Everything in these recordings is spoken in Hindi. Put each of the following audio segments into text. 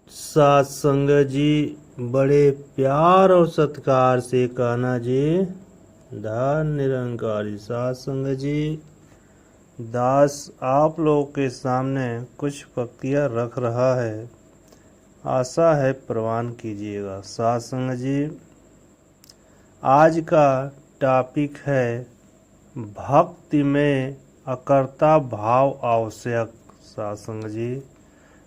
सात संग जी बड़े प्यार और सत्कार से कान्हा जी धन निरंकारी। सात संग जी दास आप लोगों के सामने कुछ पंक्तियां रख रहा है, आशा है प्रवान कीजिएगा। सात संग जी आज का टॉपिक है भक्ति में अकर्ता भाव आवश्यक। सात संग जी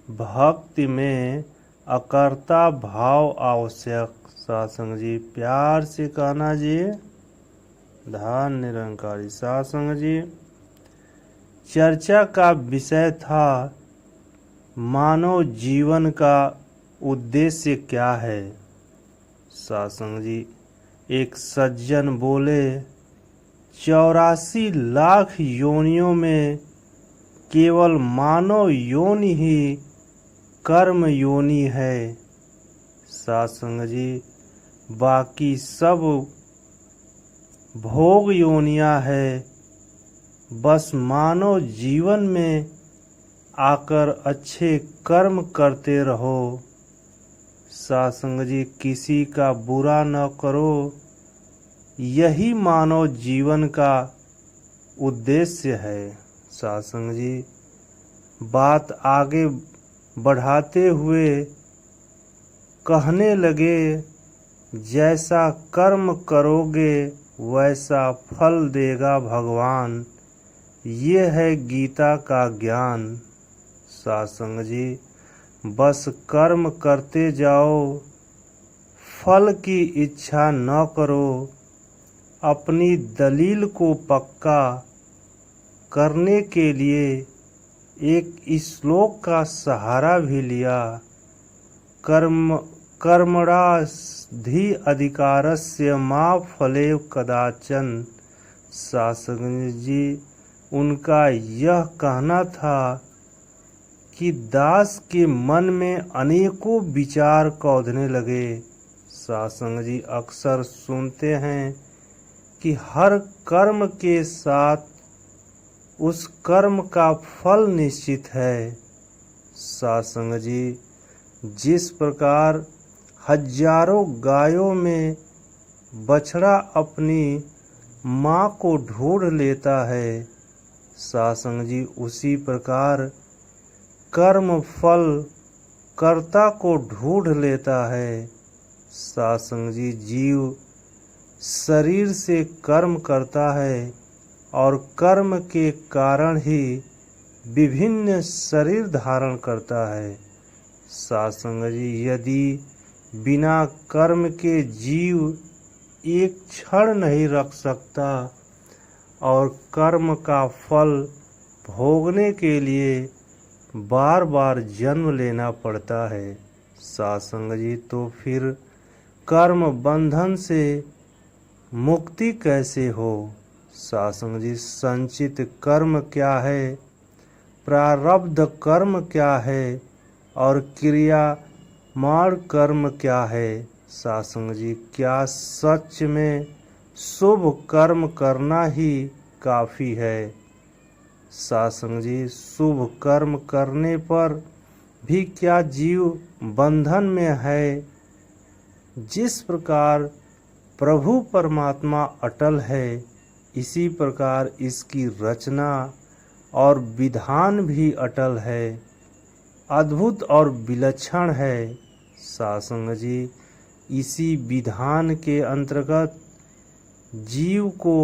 भक्ति में अकर्ता भाव आवश्यक। सात्संग जी प्यार से कान्हा जी धन निरंकारी। सात्संग जी चर्चा का विषय था मानव जीवन का उद्देश्य क्या है। सात्संग जी एक सज्जन बोले 84 लाख योनियों में केवल मानव योनि ही कर्म योनि है। सात्संग जी बाकी सब भोग योनियां है, बस मानव जीवन में आकर अच्छे कर्म करते रहो। सात्संग जी किसी का बुरा न करो, यही मानव जीवन का उद्देश्य है। सात्संग जी बात आगे बढ़ाते हुए कहने लगे जैसा कर्म करोगे वैसा फल देगा भगवान, ये है गीता का ज्ञान। सात्संग जी बस कर्म करते जाओ, फल की इच्छा न करो। अपनी दलील को पक्का करने के लिए एक श्लोक का सहारा भी लिया। कर्मणाधि अधिकारस्य मा फलेव कदाचन। सात्संग जी उनका यह कहना था कि दास के मन में अनेकों विचार कौंधने लगे। सात्संग जी अक्सर सुनते हैं कि हर कर्म के साथ उस कर्म का फल निश्चित है। सात्संग जी जिस प्रकार हजारों गायों में बछड़ा अपनी माँ को ढूंढ लेता है, सात्संग जी उसी प्रकार कर्म फल कर्ता को ढूंढ लेता है। सात्संग जी जीव शरीर से कर्म करता है और कर्म के कारण ही विभिन्न शरीर धारण करता है। सात्संग जी यदि बिना कर्म के जीव एक क्षण नहीं रख सकता और कर्म का फल भोगने के लिए बार बार जन्म लेना पड़ता है, सात्संग जी तो फिर कर्म बंधन से मुक्ति कैसे हो। सात्संग जी संचित कर्म क्या है, प्रारब्ध कर्म क्या है और क्रियामाण कर्म क्या है। सात्संग जी क्या सच में शुभ कर्म करना ही काफ़ी है। सात्संग जी शुभ कर्म करने पर भी क्या जीव बंधन में है। जिस प्रकार प्रभु परमात्मा अटल है, इसी प्रकार इसकी रचना और विधान भी अटल है, अद्भुत और विलक्षण है। सात्संग जी इसी विधान के अंतर्गत जीव को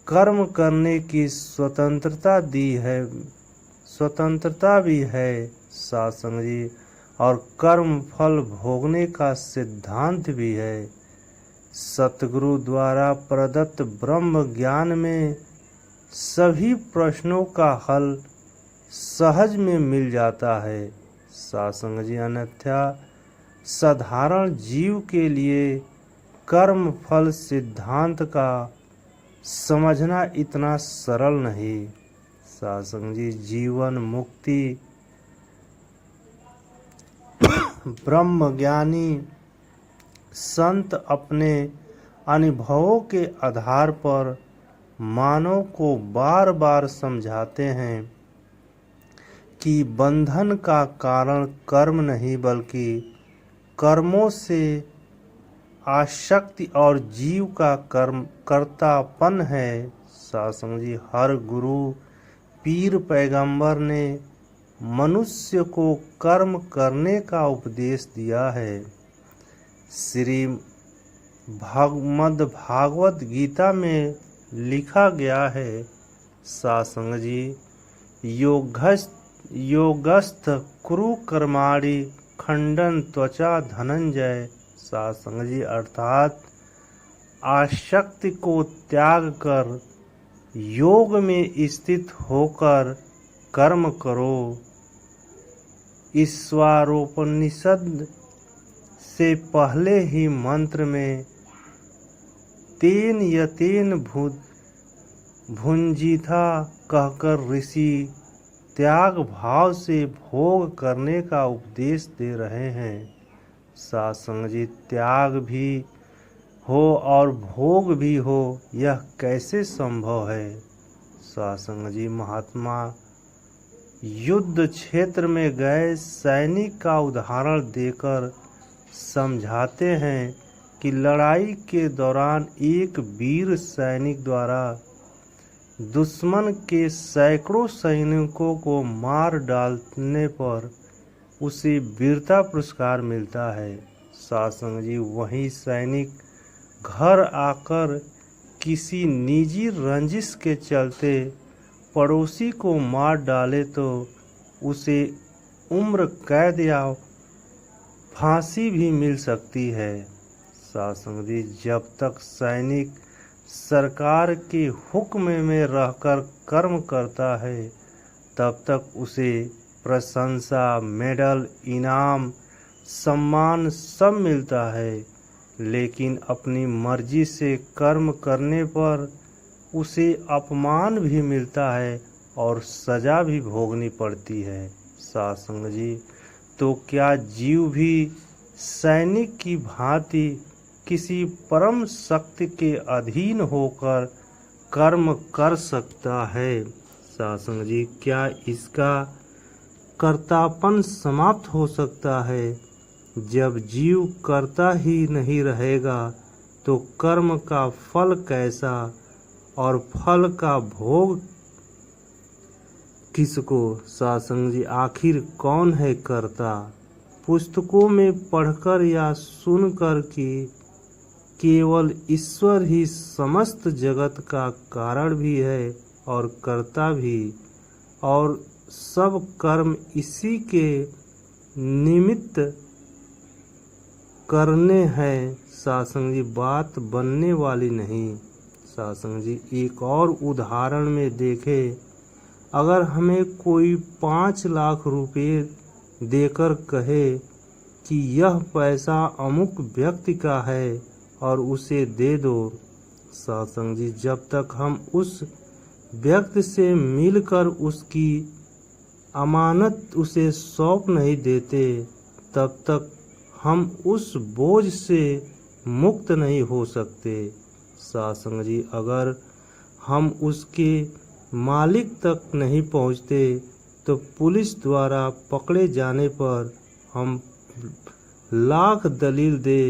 कर्म करने की स्वतंत्रता दी है, स्वतंत्रता भी है। सात्संग जी और कर्म फल भोगने का सिद्धांत भी है। सतगुरु द्वारा प्रदत्त ब्रह्म ज्ञान में सभी प्रश्नों का हल सहज में मिल जाता है। सात्संग जी अन्यथा साधारण जीव के लिए कर्म फल सिद्धांत का समझना इतना सरल नहीं। सात्संग जी जीवन मुक्ति ब्रह्मज्ञानी संत अपने अनुभवों के आधार पर मानव को बार बार समझाते हैं कि बंधन का कारण कर्म नहीं बल्कि कर्मों से आसक्ति और जीव का कर्म कर्तापन है। सत्संग जी, हर गुरु पीर पैगंबर ने मनुष्य को कर्म करने का उपदेश दिया है। श्री भागवत गीता में लिखा गया है, सत्संग जी, योगस्थ कुरु कर्माणि खंडन त्वचा धनंजय। सत्संग जी, अर्थात आसक्ति को त्याग कर योग में स्थित होकर कर्म करो। ईश्वरोपनिषद से पहले ही मंत्र में तेन यतेन भुंजिथा कहकर ऋषि त्याग भाव से भोग करने का उपदेश दे रहे हैं। सत्संग जी, त्याग भी हो और भोग भी हो, यह कैसे संभव है। सत्संग जी, महात्मा युद्ध क्षेत्र में गए सैनिक का उदाहरण देकर समझाते हैं कि लड़ाई के दौरान एक वीर सैनिक द्वारा दुश्मन के सैकड़ों सैनिकों को मार डालने पर उसे वीरता पुरस्कार मिलता है। सत्संग जी, वही सैनिक घर आकर किसी निजी रंजिश के चलते पड़ोसी को मार डाले तो उसे उम्र कैद या फांसी भी मिल सकती है। सत्संग जी, जब तक सैनिक सरकार के हुक्म में रहकर कर्म करता है तब तक उसे प्रशंसा, मेडल, इनाम, सम्मान सब मिलता है, लेकिन अपनी मर्जी से कर्म करने पर उसे अपमान भी मिलता है और सजा भी भोगनी पड़ती है। सत्संग जी, तो क्या जीव भी सैनिक की भांति किसी परम शक्ति के अधीन होकर कर्म कर सकता है? सत्संग जी, क्या इसका कर्तापन समाप्त हो सकता है? जब जीव करता ही नहीं रहेगा तो कर्म का फल कैसा और फल का भोग किसको? सत्संग जी, आखिर कौन है कर्ता? पुस्तकों में पढ़कर या सुनकर कि केवल ईश्वर ही समस्त जगत का कारण भी है और कर्ता भी, और सब कर्म इसी के निमित्त करने हैं। सत्संग जी, बात बनने वाली नहीं। सत्संग जी, एक और उदाहरण में देखें, अगर हमें कोई 5 लाख रुपए देकर कहे कि यह पैसा अमुक व्यक्ति का है और उसे दे दो, सत्संग जी, जब तक हम उस व्यक्ति से मिलकर उसकी अमानत उसे सौंप नहीं देते तब तक हम उस बोझ से मुक्त नहीं हो सकते। सत्संग जी, अगर हम उसके मालिक तक नहीं पहुंचते तो पुलिस द्वारा पकड़े जाने पर हम लाख दलील दे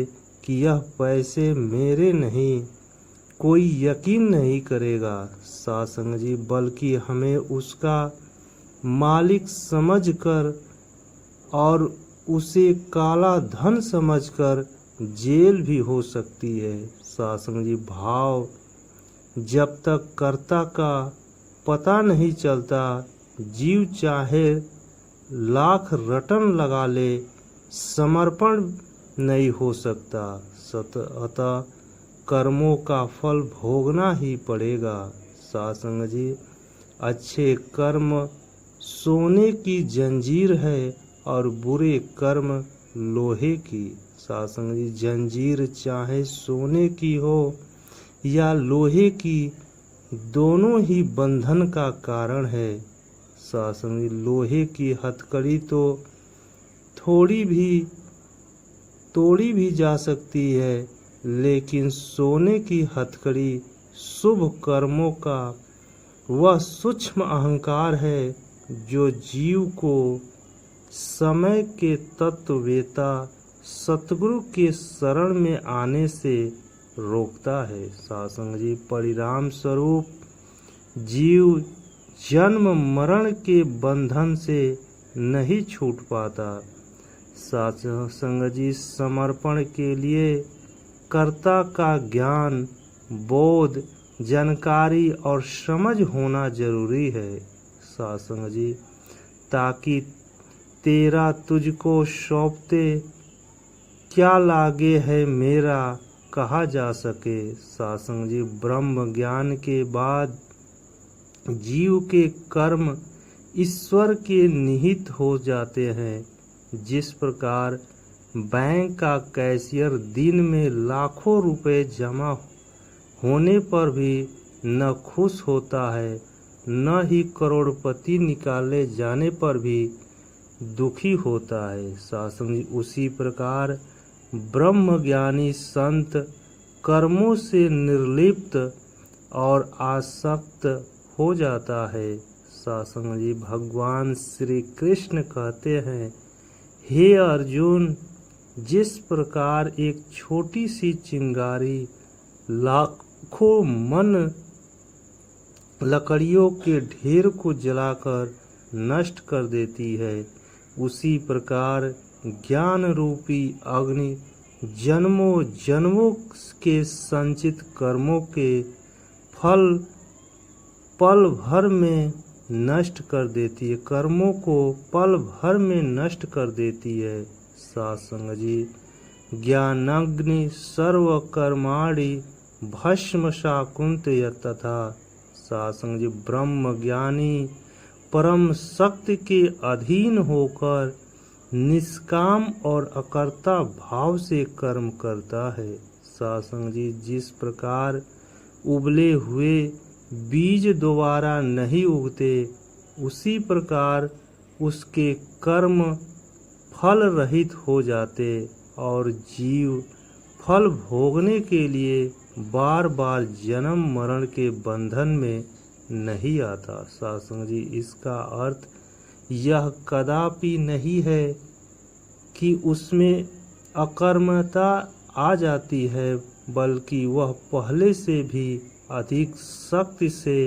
कि यह पैसे मेरे नहीं, कोई यकीन नहीं करेगा। सत्संग जी, बल्कि हमें उसका मालिक समझकर और उसे काला धन समझकर जेल भी हो सकती है। सत्संग जी, भाव जब तक कर्ता का पता नहीं चलता, जीव चाहे लाख रटन लगा ले, समर्पण नहीं हो सकता। अतः कर्मों का फल भोगना ही पड़ेगा। सत्संग जी, अच्छे कर्म सोने की जंजीर है और बुरे कर्म लोहे की। सत्संग जी, जंजीर चाहे सोने की हो या लोहे की, दोनों ही बंधन का कारण है। सत्संग जी, लोहे की हथकड़ी तो तोड़ी भी जा सकती है, लेकिन सोने की हथकड़ी शुभ कर्मों का वह सूक्ष्म अहंकार है जो जीव को समय के तत्ववेता सतगुरु के शरण में आने से रोकता है। सासंग जी, परिणाम स्वरूप जीव जन्म मरण के बंधन से नहीं छूट पाता। सासंग जी, समर्पण के लिए कर्ता का ज्ञान, बोध, जानकारी और समझ होना जरूरी है। सासंग जी, ताकि तेरा तुझको सौंपते क्या लागे है मेरा कहा जा सके। सासंग जी, ब्रह्म ज्ञान के बाद जीव के कर्म ईश्वर के निहित हो जाते हैं। जिस प्रकार बैंक का कैशियर दिन में लाखों रुपए जमा होने पर भी न खुश होता है, न ही करोड़पति निकाले जाने पर भी दुखी होता है। सासंग जी, उसी प्रकार ब्रह्मज्ञानी संत कर्मों से निर्लिप्त और आसक्त हो जाता है। सासंग जी, भगवान श्री कृष्ण कहते हैं, हे अर्जुन, जिस प्रकार एक छोटी सी चिंगारी लाखों मन लकड़ियों के ढेर को जलाकर नष्ट कर देती है, उसी प्रकार ज्ञान रूपी अग्नि जन्मों जन्मों के संचित कर्मों के फल पल भर में नष्ट कर देती है, कर्मों को पल भर में नष्ट कर देती है। सासंग जी, ज्ञानाग्नि सर्व कर्माणि भस्म शाकुंत तथा। सासंग जी, ब्रह्म ज्ञानी परम शक्ति के अधीन होकर निष्काम और अकर्ता भाव से कर्म करता है। सासंग जी, जिस प्रकार उबले हुए बीज दोबारा नहीं उगते, उसी प्रकार उसके कर्म फल रहित हो जाते और जीव फल भोगने के लिए बार बार जन्म मरण के बंधन में नहीं आता। सासंग जी, इसका अर्थ यह कदापि नहीं है कि उसमें अकर्मता आ जाती है, बल्कि वह पहले से भी अधिक शक्ति से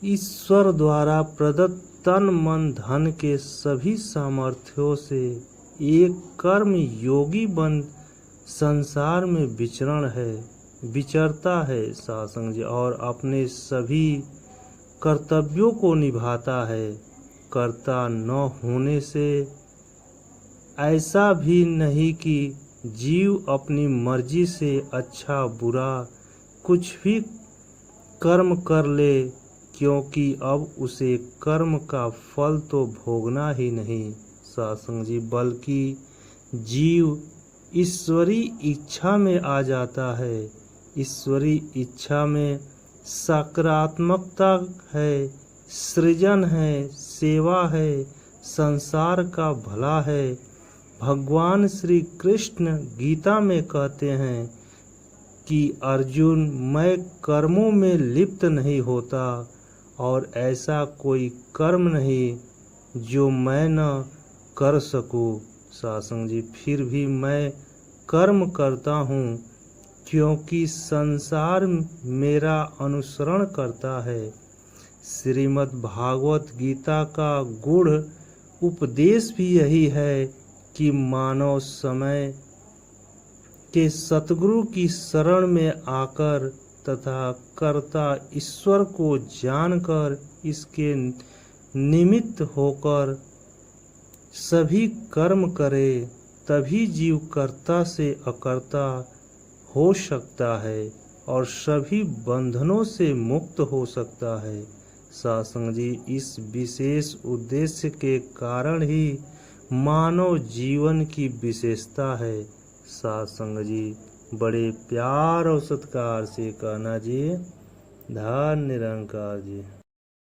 ईश्वर द्वारा प्रदत्त तन मन धन के सभी सामर्थ्यों से एक कर्म योगी बन संसार में विचरता है। सासंग जी, और अपने सभी कर्तव्यों को निभाता है। कर्ता न होने से ऐसा भी नहीं कि जीव अपनी मर्जी से अच्छा बुरा कुछ भी कर्म कर ले, क्योंकि अब उसे कर्म का फल तो भोगना ही नहीं। सासंग जी, बल्कि जीव ईश्वरी इच्छा में आ जाता है। ईश्वरी इच्छा में सकारात्मकता है, सृजन है, सेवा है, संसार का भला है। भगवान श्री कृष्ण गीता में कहते हैं कि अर्जुन, मैं कर्मों में लिप्त नहीं होता और ऐसा कोई कर्म नहीं जो मैं न कर सकूं। सासंग जी, फिर भी मैं कर्म करता हूँ, क्योंकि संसार मेरा अनुसरण करता है। श्रीमद् भागवत गीता का गूढ़ उपदेश भी यही है कि मानव समय के सतगुरु की शरण में आकर तथा कर्ता ईश्वर को जानकर इसके निमित्त होकर सभी कर्म करे, तभी जीव कर्ता से अकर्ता हो सकता है और सभी बंधनों से मुक्त हो सकता है। सासंग जी, इस विशेष उद्देश्य के कारण ही मानव जीवन की विशेषता है। सासंग जी, बड़े प्यार और सत्कार से कहना जी, धन्य निरंकार जी।